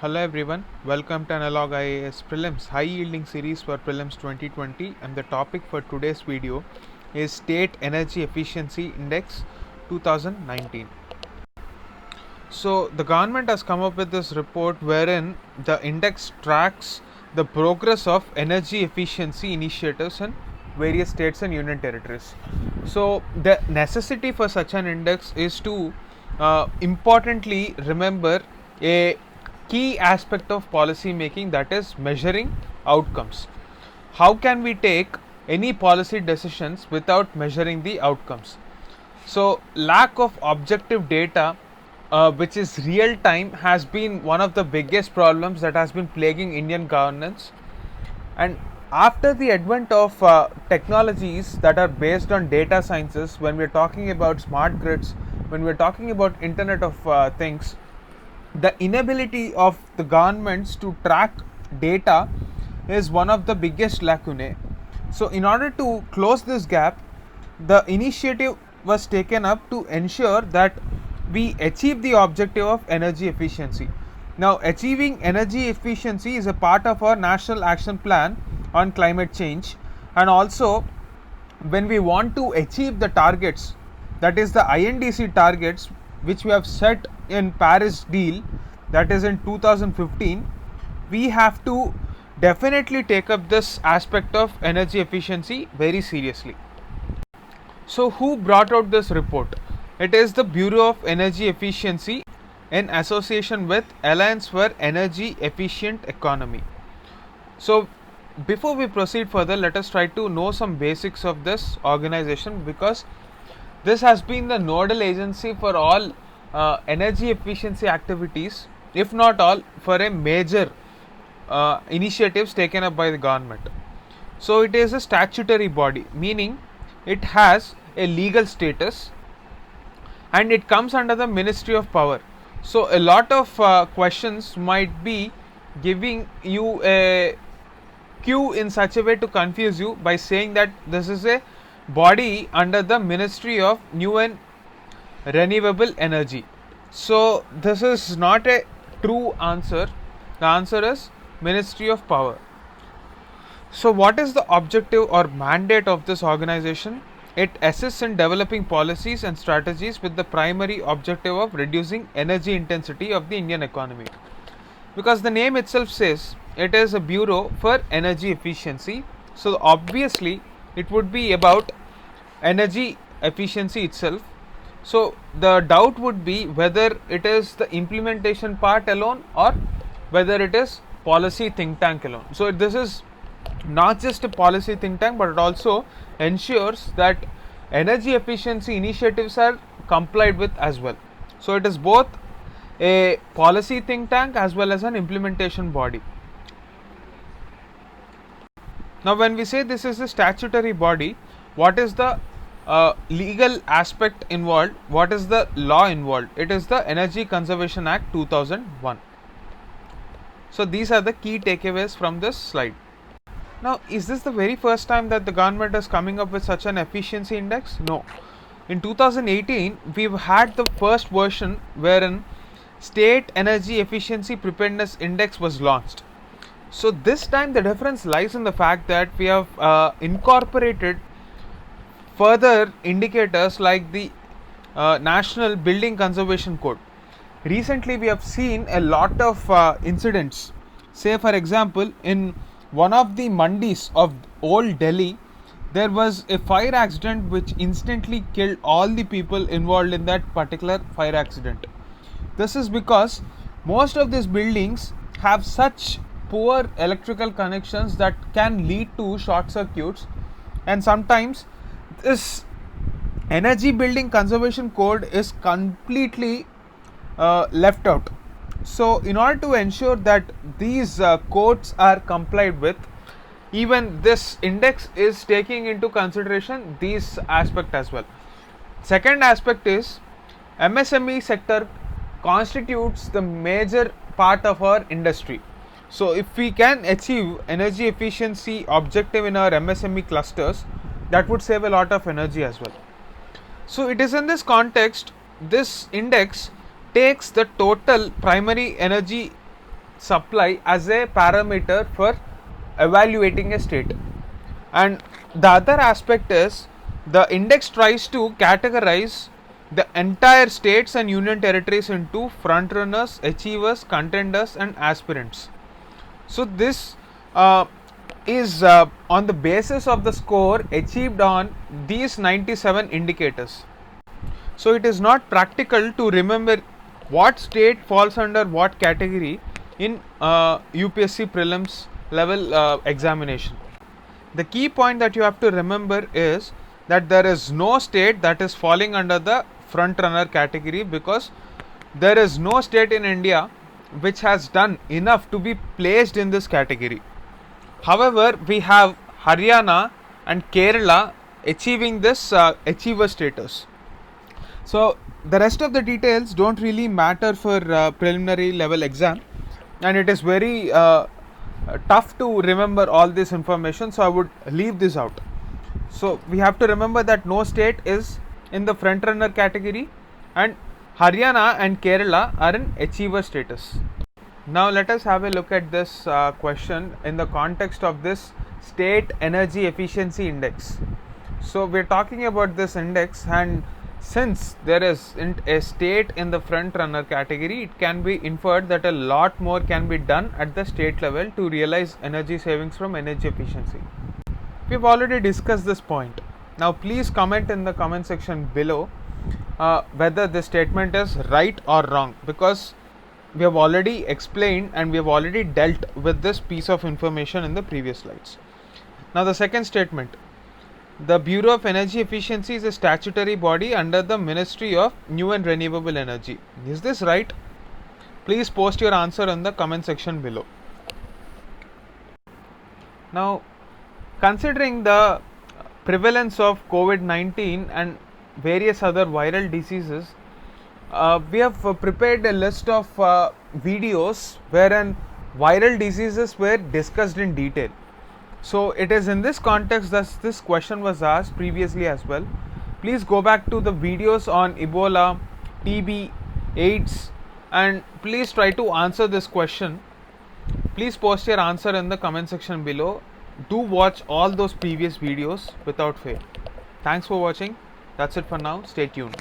Hello everyone, welcome to Analog IAS Prelims High Yielding Series for Prelims 2020, and the topic for today's video is State Energy Efficiency Index 2019. So the government has come up with this report wherein the index tracks the progress of energy efficiency initiatives in various states and union territories. So the necessity for such an index is to importantly remember a key aspect of policy making, that is measuring outcomes. How can we take any policy decisions without measuring the outcomes? So lack of objective data which is real time has been one of the biggest problems that has been plaguing Indian governance. And after the advent of technologies that are based on data sciences, when we're talking about smart grids, when we're talking about internet of things, the inability of the governments to track data is one of the biggest lacunae. So in order to close this gap, the initiative was taken up to ensure that we achieve the objective of energy efficiency. Now, achieving energy efficiency is a part of our national action plan on climate change, and also when we want to achieve the targets, that is the INDC targets which we have set in Paris deal, that is in 2015, we have to definitely take up this aspect of energy efficiency very seriously. So who brought out this report? It is the Bureau of Energy Efficiency in association with Alliance for Energy Efficient Economy. So before we proceed further, let us try to know some basics of this organization, because this has been the nodal agency for all energy efficiency activities, if not all, for a major initiatives taken up by the government. So it is a statutory body, meaning it has a legal status and it comes under the Ministry of Power. So a lot of questions might be giving you a cue in such a way to confuse you by saying that this is a body under the Ministry of New and Renewable Energy. So this is not a true answer. The answer is Ministry of Power. So what is the objective or mandate of this organization? It assists in developing policies and strategies with the primary objective of reducing energy intensity of the Indian economy. Because the name itself says it is a bureau for energy efficiency, so obviously it would be about energy efficiency itself. So the doubt would be whether it is the implementation part alone or whether it is policy think tank alone. So this is not just a policy think tank, but it also ensures that energy efficiency initiatives are complied with as well. So it is both a policy think tank as well as an implementation body. Now when we say this is a statutory body, what is the legal aspect involved? What is the law involved? It is the Energy Conservation Act 2001. So these are the key takeaways from this slide. Now, is this the very first time that the government is coming up with such an efficiency index? No. In 2018, we've had the first version wherein State Energy Efficiency Preparedness Index was launched. So this time the difference lies in the fact that we have incorporated further indicators like the National Building Conservation Code. Recently, we have seen a lot of incidents. Say, for example, in one of the mandis of old Delhi, there was a fire accident which instantly killed all the people involved in that particular fire accident. This is because most of these buildings have such poor electrical connections that can lead to short circuits, and sometimes this energy building conservation code is completely left out. So in order to ensure that these codes are complied with, even this index is taking into consideration these aspect as well. Second aspect is MSME sector constitutes the major part of our industry. So if we can achieve energy efficiency objective in our MSME clusters, that would save a lot of energy as well. So it is in this context, this index takes the total primary energy supply as a parameter for evaluating a state. And the other aspect is the index tries to categorize the entire states and union territories into frontrunners, achievers, contenders, and aspirants. So this is on the basis of the score achieved on these 97 indicators. So it is not practical to remember what state falls under what category in UPSC prelims level examination. The key point that you have to remember is that there is no state that is falling under the front runner category, because there is no state in India which has done enough to be placed in this category. However, we have Haryana and Kerala achieving this achiever status. So the rest of the details don't really matter for preliminary level exam, and it is very tough to remember all this information, so I would leave this out. So we have to remember that no state is in the front runner category, and Haryana and Kerala are in achiever status. Now let us have a look at this question in the context of this state energy efficiency index. So we are talking about this index, and since there is a state in the front runner category, it can be inferred that a lot more can be done at the state level to realize energy savings from energy efficiency. We have already discussed this point. Now please comment in the comment section below whether this statement is right or wrong, because we have already explained and we have already dealt with this piece of information in the previous slides. Now the second statement: the Bureau of Energy Efficiency is a statutory body under the Ministry of New and Renewable Energy. Is this right? Please post your answer in the comment section below. Now, considering the prevalence of COVID-19 and various other viral diseases, we have prepared a list of videos wherein viral diseases were discussed in detail. So it is in this context that this question was asked previously as well. Please go back to the videos on Ebola, TB, AIDS, and please try to answer this question. Please post your answer in the comment section below. Do watch all those previous videos without fail. Thanks for watching. That's it for now. Stay tuned.